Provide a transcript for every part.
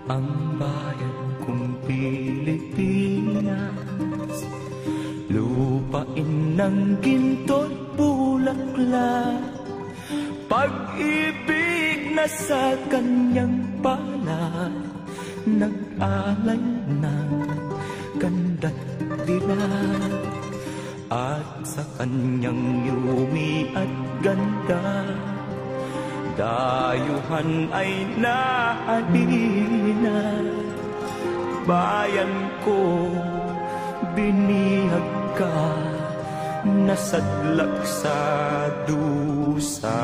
ang bayan kong Pilipinas, lupain ng ginto't bulaklak, pag-ibig na sa kanyang palad, nag-alay ng ganda't dilag, at sa kanyang yumi at ganda, dayuhan ay nahalina. Bayan ko, binihag ka, nasadlak sa dusa.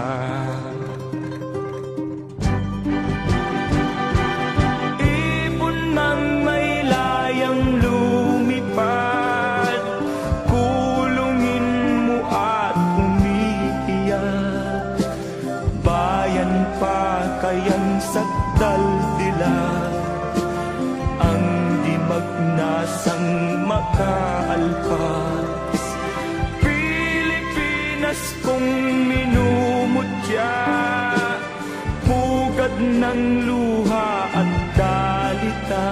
Ibon mang may layang lumipad, kulungin mo at umiiyak. Bayan pa kayang sakdal dilag, ang di magnasang makaalpas. Pilipinas kong minumutya, pugad ng luha at dalita,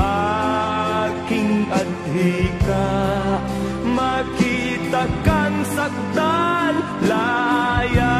aking adhika, makita kang sakdal laya.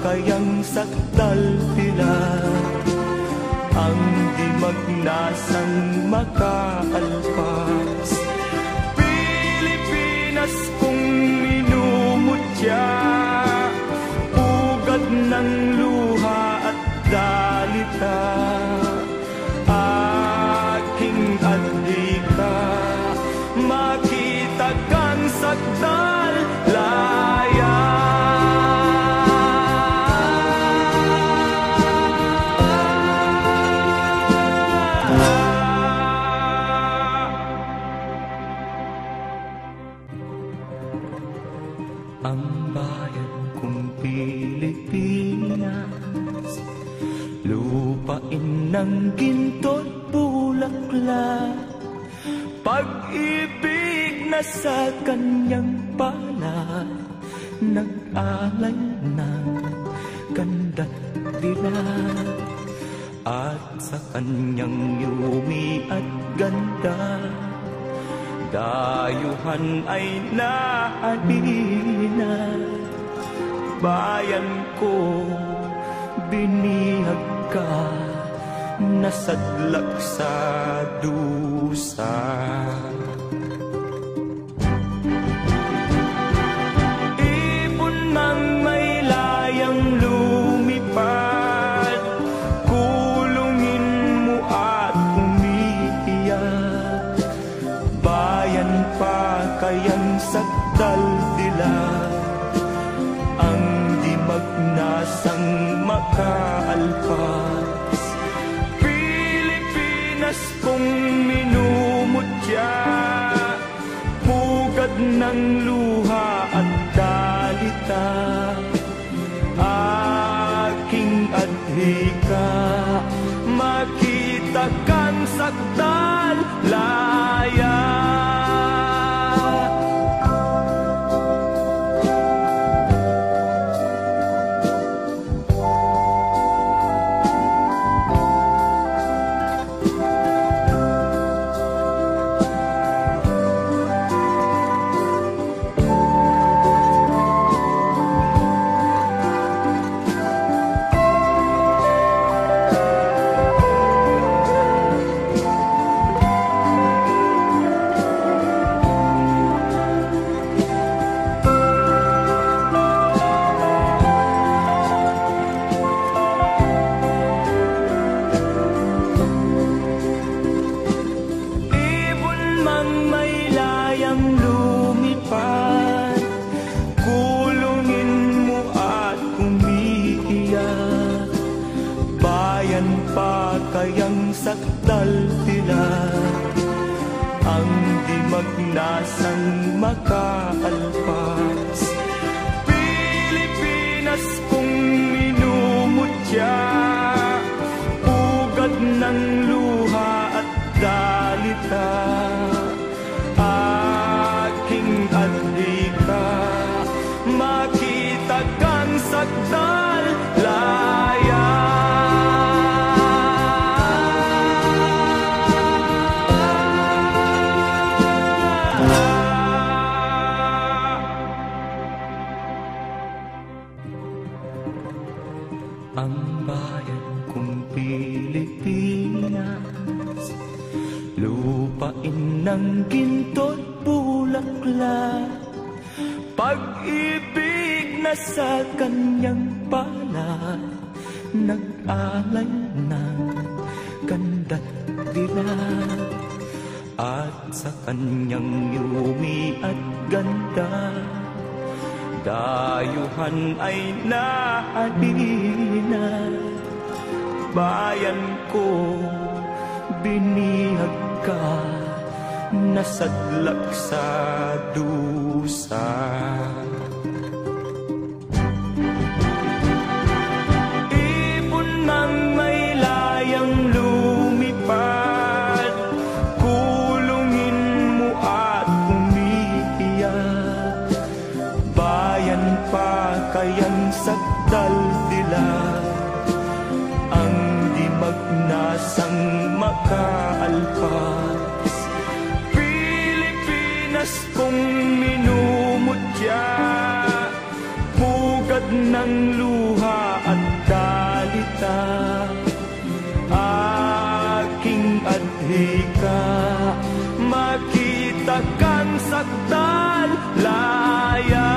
Kayang sakdal dilag, ang di magnasang makaalpas. Pilipinas kong minumutya, pugad ng luha at dalita, aking adhika, makita kang sakdal laya. Ang bayan kong Pilipinas, lupain ng ginto't bulaklak, pag-ibig na sa kanyang palad, nag-alay ng ganda't dilag, at sa kanyang yumi at ganda, dayuhan ay nahalina. Bayan ko, binihag ka, nasadlak sa dusa. Ibon mang may layang lumipad, kulungin mo at umiiyak. Bayan pa kayang sakdal dilag, ang di magnasang makaalpas. Pilipinas kong minumutya, pugad ng luha at dalita, aking adhika, makita kang sakdal laya. magnasang makaalpas. Pilipinas kong minumutya, ugat ng luha at dalita, aking adhika, makita kang sakdal laya. Ang bayan kong Pilipinas, lupain ng ginto't bulaklak, pag-ibig na sa kanyang palad, nag-alay ng ganda't dilag, at sa kanyang yumi at ganda, dayuhan ay nahalina. Bayan ko, binihag ka, nasadlak sa dusa. Ibon mang may layang lumipad, kulungin mo at umiiyak. Bayan pa kayang sakdal dilag, ang di magnasang makaalpas. Pilipinas kong minumutya, pugad ng luha at dalita, aking adhika, makita kang sakdal laya.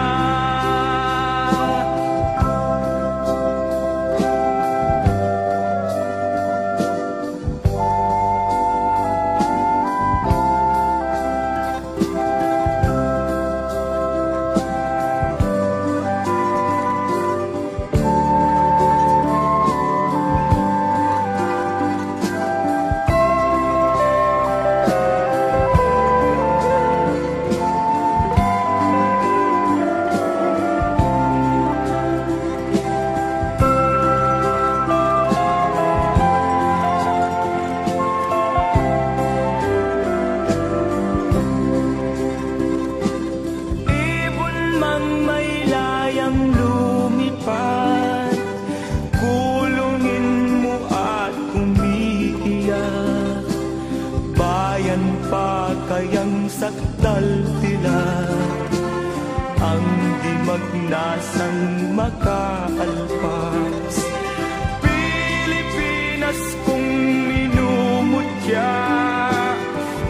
Kayang sakdal dilag, ang di magnasang makaalpas. Pilipinas kong minumutya,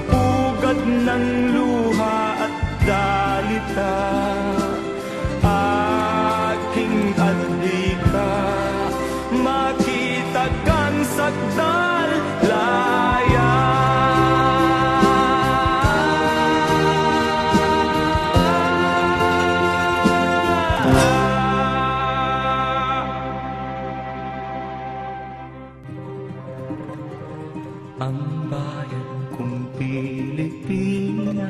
ugat ng luha at dalita, aking adhika, makita kang sakdal laya. Ang bayan kong Pilipinas,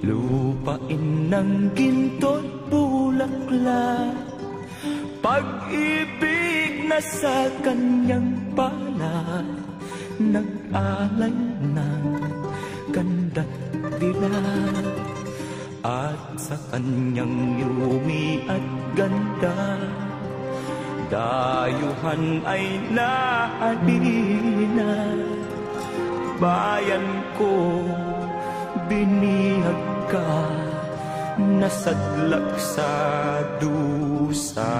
lupain ng ginto't bulaklak, pag-ibig na sa kanyang palad, nag-alay ng ganda't dilag, at sa kanyang yumi at ganda, dayuhan ay nahalina. Bayan ko, binihag ka, nasadlak sa dusa.